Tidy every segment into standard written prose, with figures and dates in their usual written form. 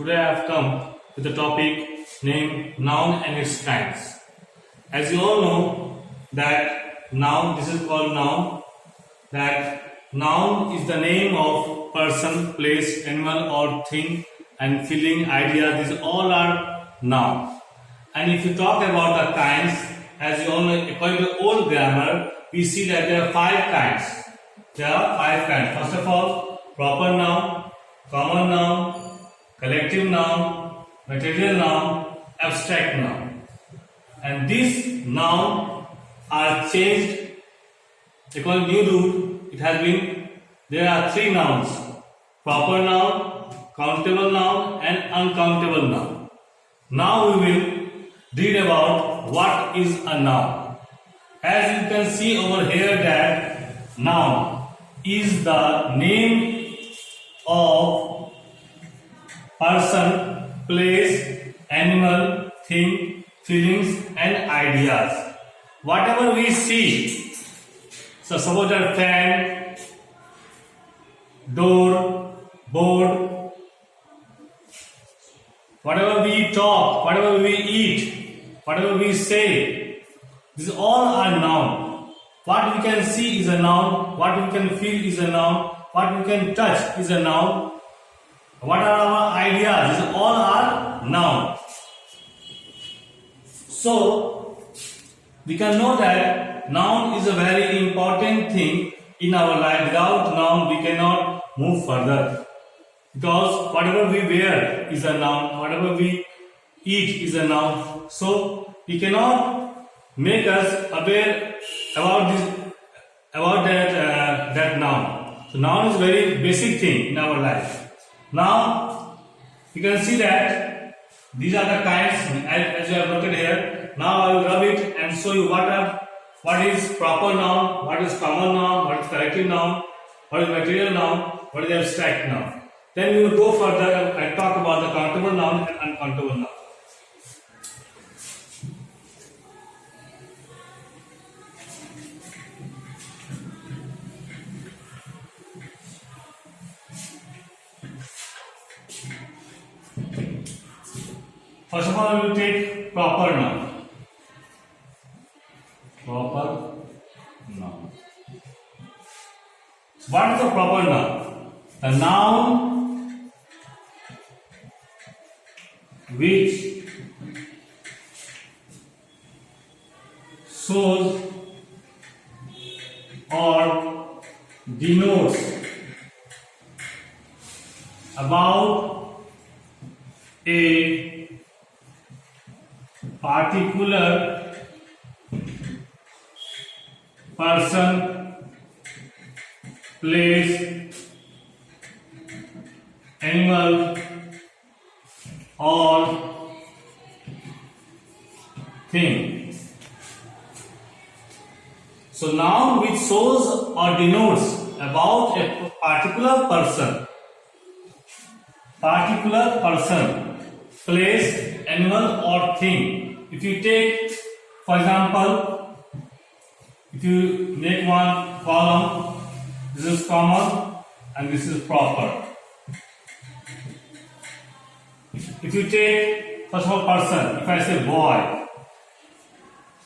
Today I have come with a topic named noun and its kinds. As you all know that noun, this is called noun, that noun is the name of person, place, animal or thing and feeling, idea, these all are noun. And if you talk about the kinds, as you all know, according to old grammar, we see that there are 5 kinds. There are 5 kinds. First of all, proper noun, common noun, collective noun, material noun, abstract noun. And these nouns are changed according to new rule. It has been, there are 3 nouns: proper noun, countable noun and uncountable noun. Now we will read about what is a noun. As you can see over here that noun is the name of person, place, animal, thing, feelings and ideas. Whatever we see, so suppose a fan, door, board, whatever we talk, whatever we eat, whatever we say, these all are noun. What we can see is a noun, what we can feel is a noun, what we can touch is a noun. What are our ideas? These all are noun. So we can know that noun is a very important thing in our life. Without noun we cannot move further, because whatever we wear is a noun, whatever we eat is a noun. So we cannot make us aware about that noun. So noun is a very basic thing in our life. Now you can see that these are the kinds as you have noted here. Now I will rub it and show you what is proper noun, what is common noun, what is collective noun, what is material noun, what is abstract noun. Then we will go further and talk about the countable noun and uncountable noun. First of all, we will take proper noun. Proper noun. So what is a proper noun? A noun which shows or denotes about a particular person, place, animal or thing. So noun which shows or denotes about a particular person, place, animal or thing. If you take, for example, if you make one column, this is common and this is proper. If you take, first of all, person, if I say boy,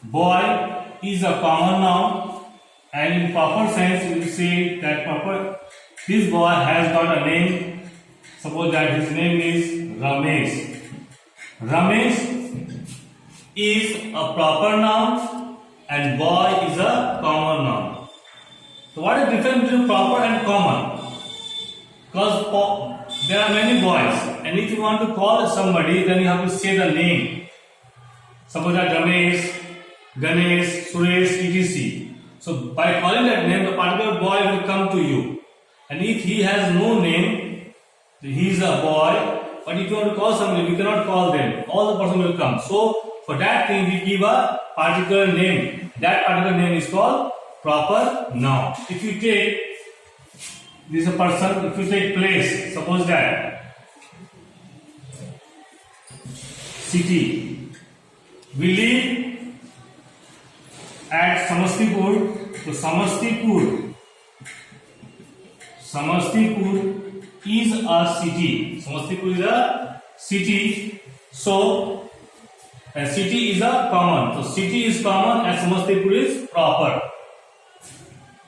boy is a common noun, and in proper sense you will say that this boy has got a name. Suppose that his name is Ramesh. Ramesh is a proper noun and boy is a common noun. So what is the difference between proper and common? Because there are many boys, and if you want to call somebody, then you have to say the name. Suppose that Ramesh, Ganesh, Suresh, etc. So by calling that name, the particular boy will come to you. And if he has no name, he is a boy. But if you want to call somebody, we cannot call them. All the person will come. So for that thing, we give a particular name. That particular name is called proper noun. If you take this is a person, if you take place, suppose that city. We live at Samastipur. So Samastipur is a city. Samastipur is a city. So a city is a common. So city is common and Samastipur is proper.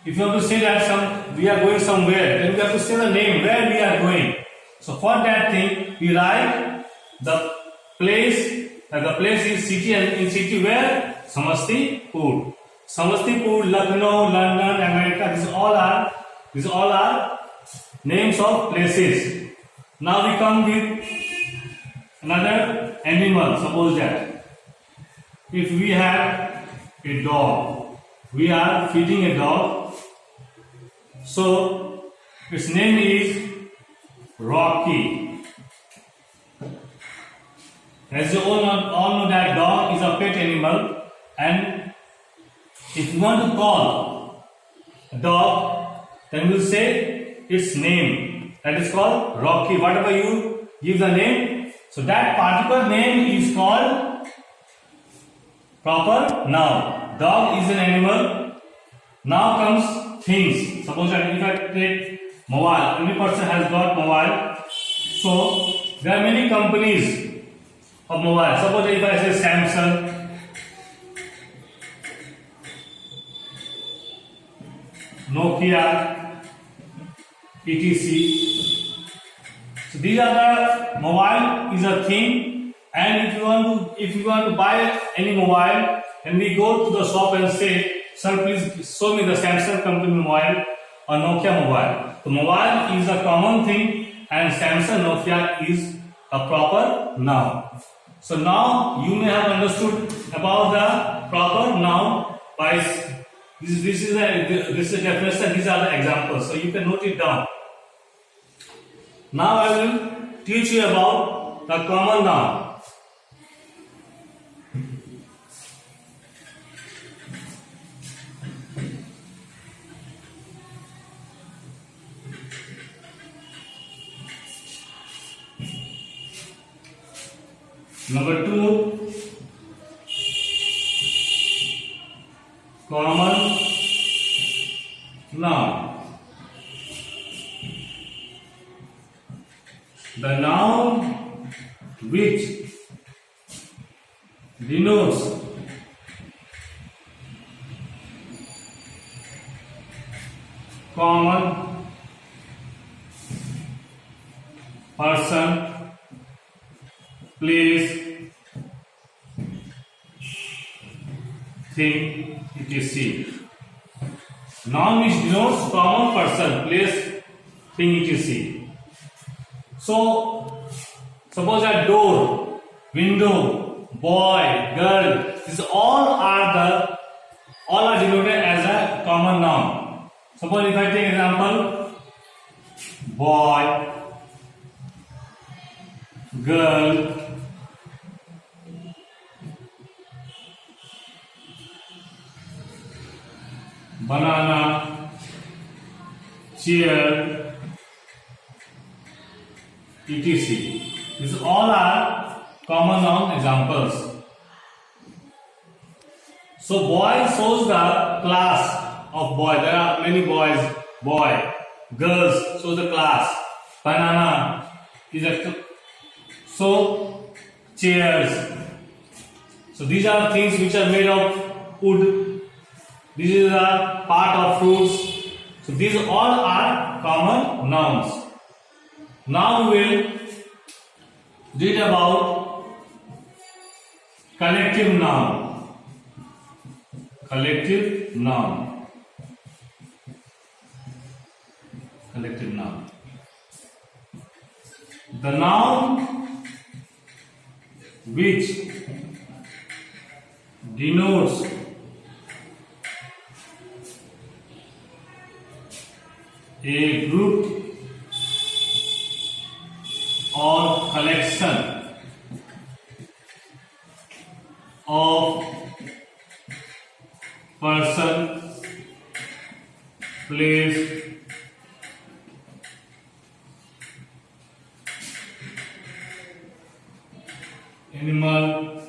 If you want to say that we are going somewhere, then we have to say the name where we are going. So for that thing, we write the place. The place is city, and in city where? Samastipur. Samastipur, Lucknow, London, America. These all are names of places. Now we come with another animal. Suppose that if we have a dog, we are feeding a dog. So its name is Rocky. As you all know that dog is a pet animal, and if you want to call a dog, then we'll say its name. That is called Rocky. Whatever you give the name, so that particular name is called proper noun. Dog is an animal. Now comes things. Suppose that if I take mobile, every person has got mobile. So there are many companies of mobile. Suppose if I say Samsung, Nokia, etc. So these are the mobile is a thing, and if you want to buy any mobile, and we go to the shop and say, sir, please show me the Samsung company mobile or Nokia mobile. The mobile is a common thing, and Samsung, Nokia is a proper noun. So now you may have understood about the proper noun by this is a definition. These are the examples. So you can note it down. Now I will teach you about the common noun. Number 2, common noun. The noun which denotes common person, place, thing, etc. Noun which denotes common person, place, thing, etc. So, suppose a door, window, boy, girl, these all are denoted as a common noun. Suppose if I take example, boy, girl, banana, chair, etc. These all are common noun examples. So boy shows the class of boy. There are many boys. Boy, girls shows the class. Banana is a so chairs. So these are things which are made of wood. This is a part of fruits. So these all are common nouns. Now we will read about collective noun. Collective noun. Collective noun. The noun which denotes a group or collection of person, place, animal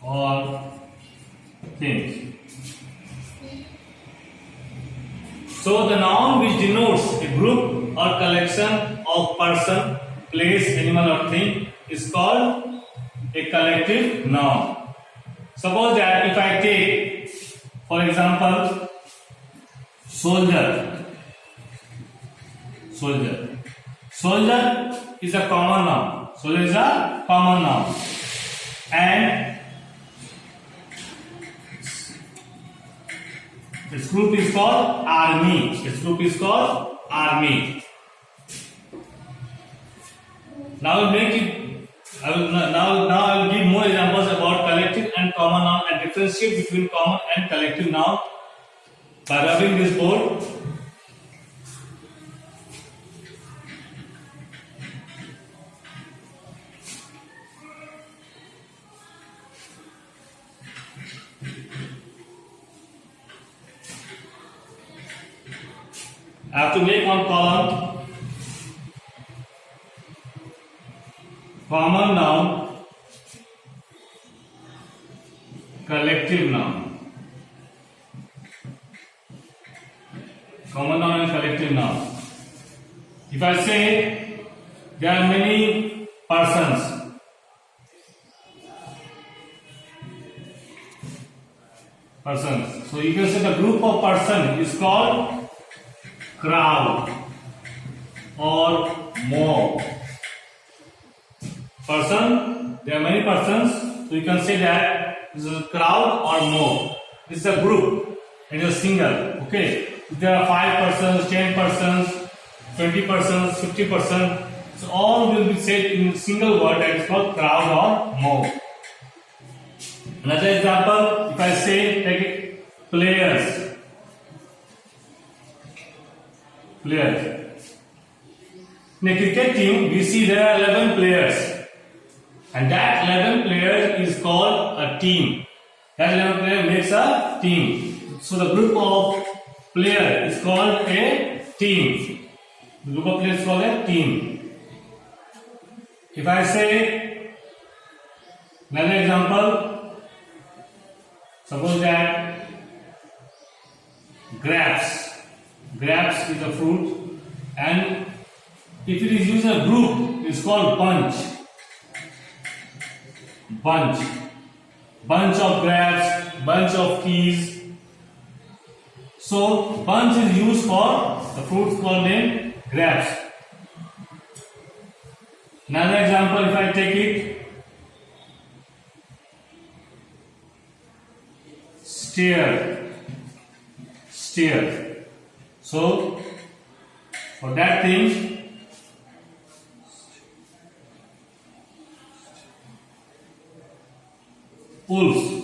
or things. So the noun which denotes a group or collection of person, place, animal or thing is called a collective noun. Suppose that if I take, for example, soldier. Soldier is a common noun. Soldier is a common noun. And its group is called army. Now I will give more examples about collective and common noun and differentiate between common and collective noun by rubbing this board. I have to make one column. Common noun, collective noun. Common noun and collective noun. If I say there are many persons, so you can say the group of person is called crowd or mob. Person, there are many persons, so you can say that this is a crowd or mob. This is a group, it is a single. Okay, if there are 5 persons, 10 persons, 20 persons, 50 persons, so all will be said in single word, that is called crowd or mob. Another example, if I say take it, players. In a cricket team, we see there are 11 players, and that 11 players is called a team. That 11 players makes a team. So the group of players is called a team. The group of players is called a team. If I say another example, suppose that grapes is a fruit, and if it is used in a group, it's called bunch of grapes, bunch of keys. So bunch is used for the fruits called named grapes. Another example, if I take it, steer. So for that thing, wolves.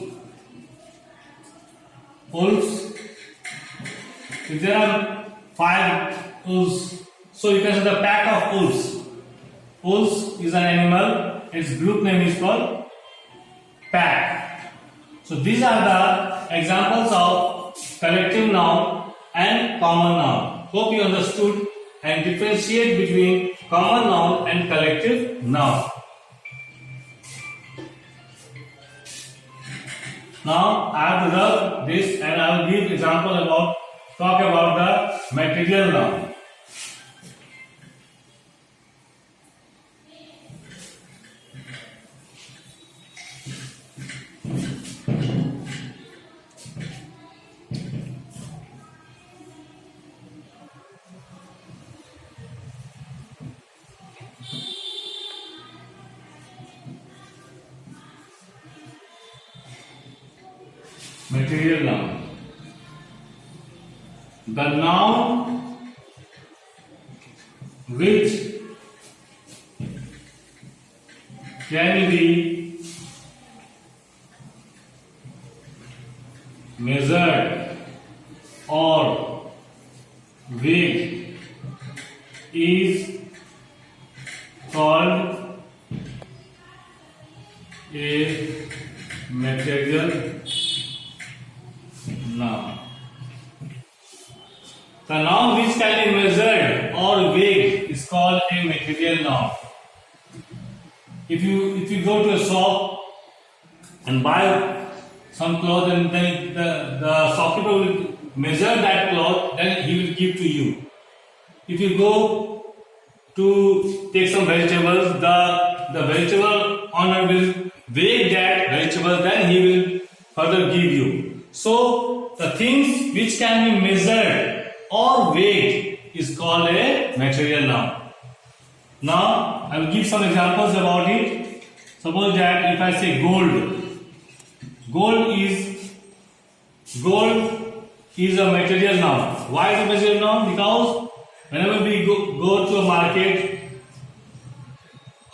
If there are 5 wolves, so you can say the pack of wolves. Wolves is an animal, its group name is called pack. So these are the examples of collective noun and common noun. Hope you understood and differentiate between common noun and collective noun. Now I have to rub this and I will give example talk about the material noun. Material noun. The noun which can be measured or weighed is called a material noun. The noun which can be measured or weighed is called a material noun. If you go to a shop and buy some cloth, and then the shopkeeper will measure that cloth, then he will give to you. if you go to take some vegetables, the vegetable owner will weigh that vegetable, then he will further give you. So the things which can be measured or weighed is called a material noun. Now I will give some examples about it. Suppose that if I say gold, gold is a material noun. Why is it a material noun? Because whenever we go to a market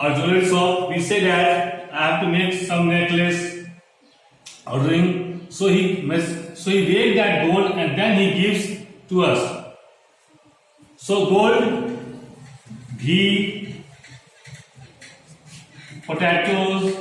or jewelry shop, we say that I have to make some necklace or ring. So he weighed that gold and then he gives to us. So gold, ghee, potato,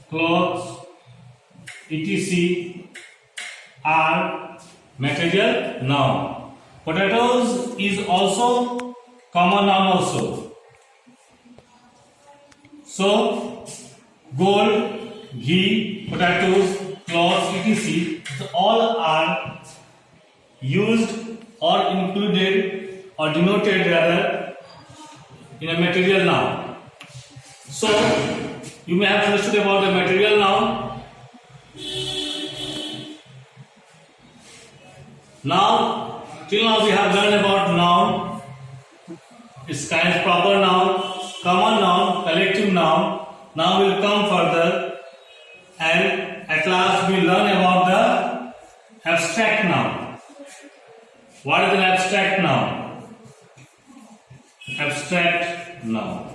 clothes, etc. are material noun. Potatoes is also common noun also. So gold, ghee, potatoes, clothes, etc. all are used or included or denoted rather in a material noun. So you may have understood about the material noun. Now, till now we have learned about noun, its kinds: proper noun, common noun, collective noun. Now we will come further and at last we learn about the abstract noun. What is an abstract noun? Abstract noun.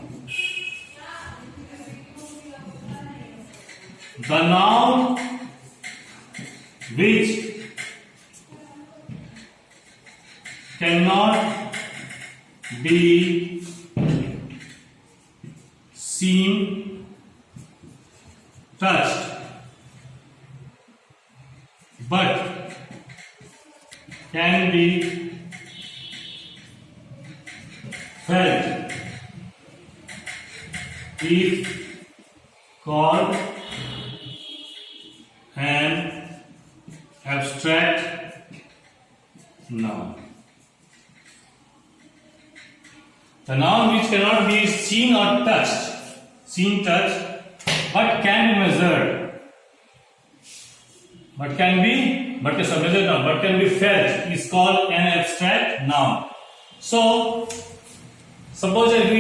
The noun which cannot be seen, touched, but can be felt is called an abstract noun. The noun which cannot be seen or touched, but can be measured, but can be felt is called an abstract noun. So, suppose that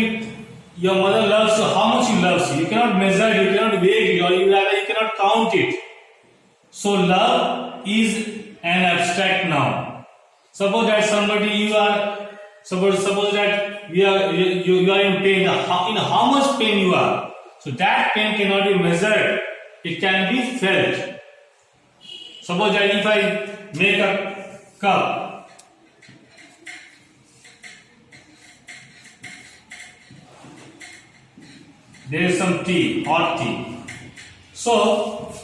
your mother loves you, how much she loves you, you cannot measure it, you cannot weigh it, or you cannot count it. So, love is an abstract noun. Suppose that suppose that you are in pain. In how much pain you are? So that pain cannot be measured. It can be felt. Suppose that if I make a cup, there is some tea, hot tea. So,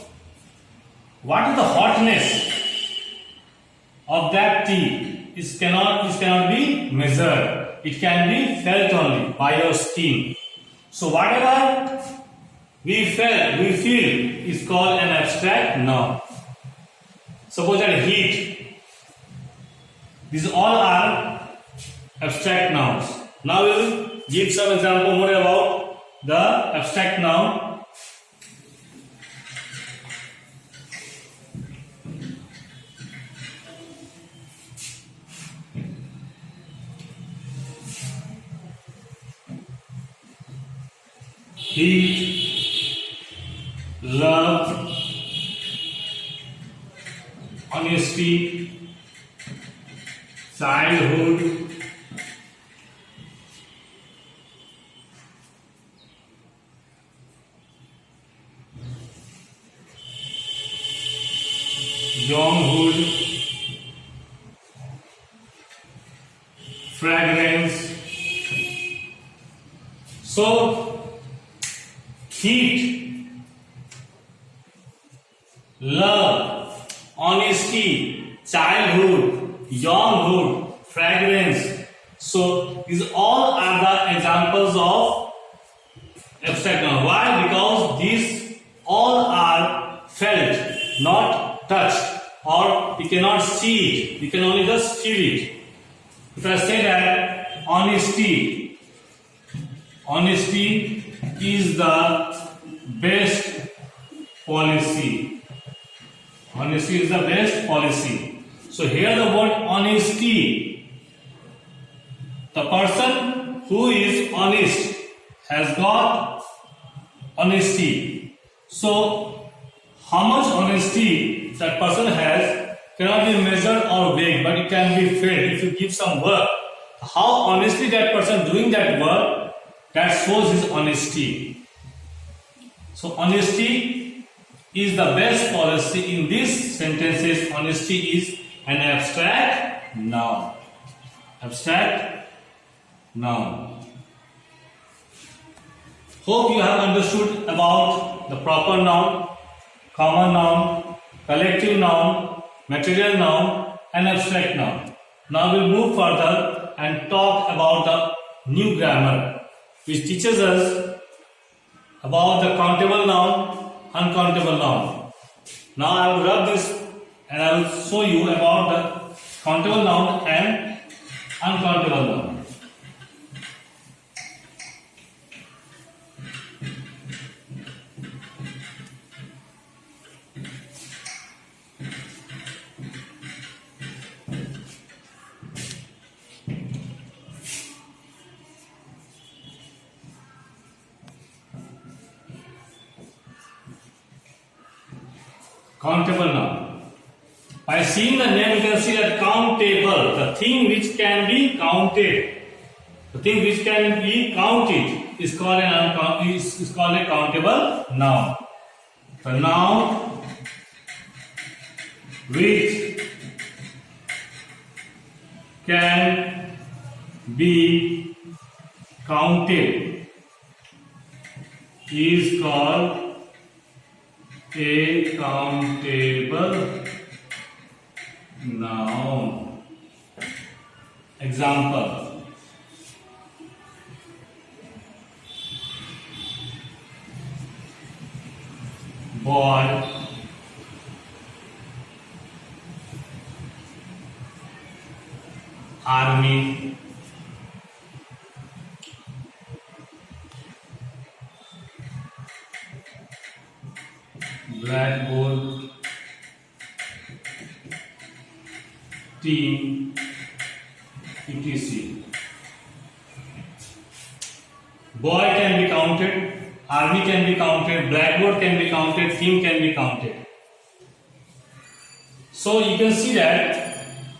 what is the hotness of that tea? It cannot be measured. It can be felt only by your skin. So whatever we feel is called an abstract noun. Suppose that heat. These all are abstract nouns. Now we will give some example more about the abstract noun. Heat, love, honesty, childhood, younghood, fragrance. So, heat, love, honesty, childhood, younghood, fragrance, So these all are the examples of abstract noun. Why? Because these all are felt, not touched, or you cannot see it. You can only just feel it. If I say that honesty is the best policy. Honesty is the best policy. So here the word honesty. The person who is honest has got honesty. So how much honesty that person has cannot be measured or weighed, but it can be felt. If you give some work, how honestly that person doing that work, that shows his honesty. So honesty is the best policy. In these sentences, honesty is an abstract noun. Abstract noun. Hope you have understood about the proper noun, common noun, collective noun, material noun and abstract noun. Now we'll move further and talk about the new grammar, which teaches us about the countable noun, uncountable noun. Now I will rub this and I will show you about the countable noun and uncountable noun. Countable noun. By seeing the name, you can see that countable, the thing which can be counted, the thing which can be counted is called a countable noun. The noun which can be counted is called a countable noun. Example: boy, army, blackboard, team, etc. Boy can be counted, army can be counted, blackboard can be counted, team can be counted. So you can see that